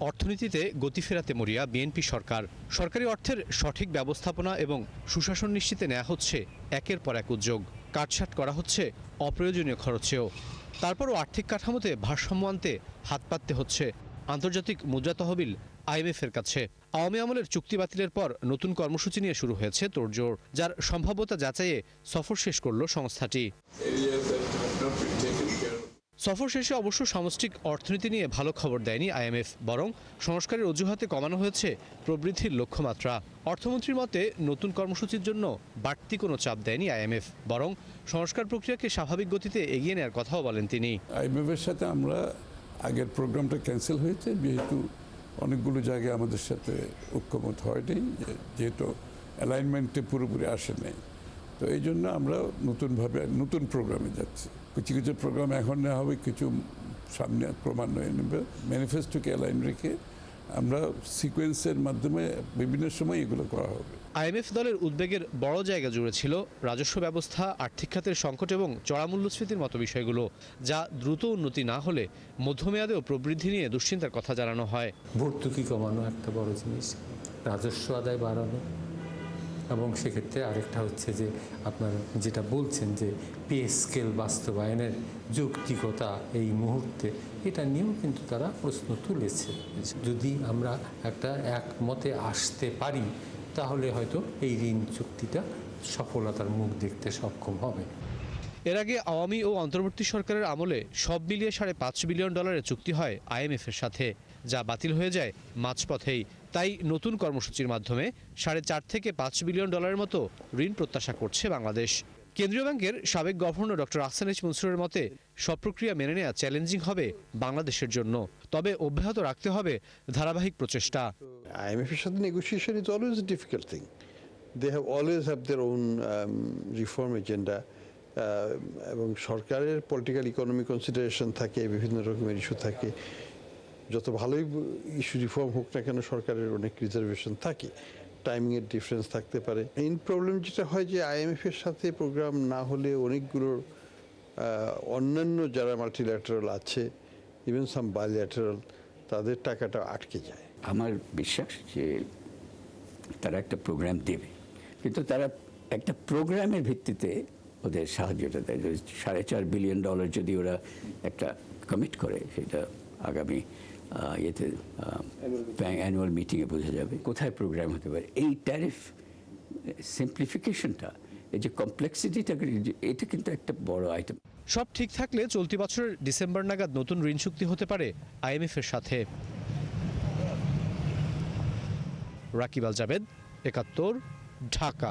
অর্থনীতিতে গতি ফেরাতে মরিয়া বিএনপি সরকার। সরকারি অর্থের সঠিক ব্যবস্থাপনা এবং সুশাসন নিশ্চিতে নেওয়া হচ্ছে একের পর এক উদ্যোগ। কাটছাঁট করা হচ্ছে অপ্রয়োজনীয় খরচেও। তারপরও আর্থিক কাঠামোতে ভারসাম্য আনতে হাত পাততে হচ্ছে আন্তর্জাতিক মুদ্রা তহবিল IMF-এর কাছে। আওয়ামী আমলের চুক্তি বাতিলের পর নতুন কর্মসূচি নিয়ে শুরু হয়েছে তোড়জোড়, যার সম্ভাব্যতা যাচাইয়ে সফর শেষ করল সংস্থাটি। সফর শেষে অবশ্য সামষ্টিক অর্থনীতি নিয়ে ভালো খবর দেয়নি IMF, বরং সংস্কারের অজুহাতে কমানো হয়েছে প্রবৃদ্ধির লক্ষ্যমাত্রা। অর্থমন্ত্রীর মতে নতুন কর্মসূচির জন্য বাড়তি কোনো চাপ দেয়নি IMF, বরং সংস্কার প্রক্রিয়াকে স্বাভাবিক গতিতে এগিয়ে নেওয়ার কথাও বলেন তিনি। IMF-এর সাথে আমরা আগের প্রোগ্রামটা ক্যান্সেল হয়েছে, যেহেতু অনেকগুলো জায়গায় আমাদের সাথে ঐক্যমত হয়নি, যেহেতু অ্যালাইনমেন্টে পুরোপুরি আসে নাই। তো এই জন্য আমরা নতুন প্রোগ্রামে যাচ্ছি। কিছু কিছু প্রোগ্রাম এখন নেওয়া হবে, কিছু সামনে ক্রমান্বয়ে নেবে। ম্যানিফেস্টোকে অ্যালাইন রেখে আমরা সিকোয়েন্সের মাধ্যমে বিভিন্ন সময় এগুলো করা হবে। IMF দলের উদ্বেগের বড় জায়গা জুড়ে ছিল রাজস্ব ব্যবস্থা, আর্থিক খাতের সংকট এবং চড়া মূল্যস্ফীতির মতো বিষয়গুলো, যা দ্রুত উন্নতি না হলে মধ্যমেয়াদেও প্রবৃদ্ধি নিয়ে দুশ্চিন্তার কথা জানানো হয়। ভর্তুকি কমানো একটা বড় জিনিস, রাজস্ব আদায় বাড়ানো, এবং সেক্ষেত্রে আরেকটা হচ্ছে যে আপনার যেটা বলছেন যে পে স্কেল বাস্তবায়নের যৌক্তিকতা এই মুহূর্তে, এটা নিয়েও কিন্তু তারা প্রশ্ন তুলেছে। যদি আমরা একটা একমতে আসতে পারি তাহলে হয়তো এই ঋণ চুক্তিটা সফলতার মুখ দেখতে সক্ষম হবে। এর আগে আওয়ামী ও অন্তর্বর্তী সরকারের আমলে সব মিলিয়ে $5.5 বিলিয়ন চুক্তি হয় IMF-এর সাথে, যা বাতিল হয়ে যায় মাঝপথেই। তাই নতুন কর্মসূচির মাধ্যমে $4.5 থেকে $5 বিলিয়ন মতো ঋণ প্রত্যাশা করছে বাংলাদেশ। কেন্দ্রীয় ব্যাংকের সাবেক গভর্নর ডক্টর আহসান এইচ মনসুরের মতে সব প্রক্রিয়া মেনে নেওয়া চ্যালেঞ্জিং হবে বাংলাদেশের জন্য, তবে অব্যাহত রাখতে হবে ধারাবাহিক প্রচেষ্টা। IMF-এর সাথে negotiation is always a difficult thing. They always have their own reform agenda, এবং সরকারের পলিটিক্যাল ইকোনমি কনসিডারেশন থাকে, বিভিন্ন রকমের ইস্যু থাকে। যত ভালোই ইস্যু রিফর্ম হোক না কেন, সরকারের অনেক রিজার্ভেশন থাকে, টাইমিংয়ের ডিফারেন্স থাকতে পারে। মেইন প্রবলেম যেটা হয় যে IMF-এর সাথে প্রোগ্রাম না হলে অনেকগুলো অন্যান্য যারা মাল্টিল্যাটারাল আছে, ইভেন সাম বাইল্যাটারাল, তাদের টাকাটা আটকে যায়। আমার বিশ্বাস যে তারা একটা প্রোগ্রাম দেবে, কিন্তু তারা একটা প্রোগ্রামের ভিত্তিতে ওদের সাহায্যটা দেয়। $4.5 বিলিয়ন যদি ওরা একটা কমিট করে, সেটা আগামী অ্যানুয়াল মিটিংয়ে বোঝা যাবে কোথায় প্রোগ্রাম হতে পারে। এই ট্যারিফ সিম্পলিফিকেশনটা, এই যে কমপ্লেক্সিটিটা, এটা কিন্তু একটা বড় আইটেম। সব ঠিক থাকলে চলতি বছরের ডিসেম্বর নাগাদ নতুন ঋণ চুক্তি হতে পারে IMF-এর সাথে। রাকিব আল জাবেদ, ৭১, ঢাকা।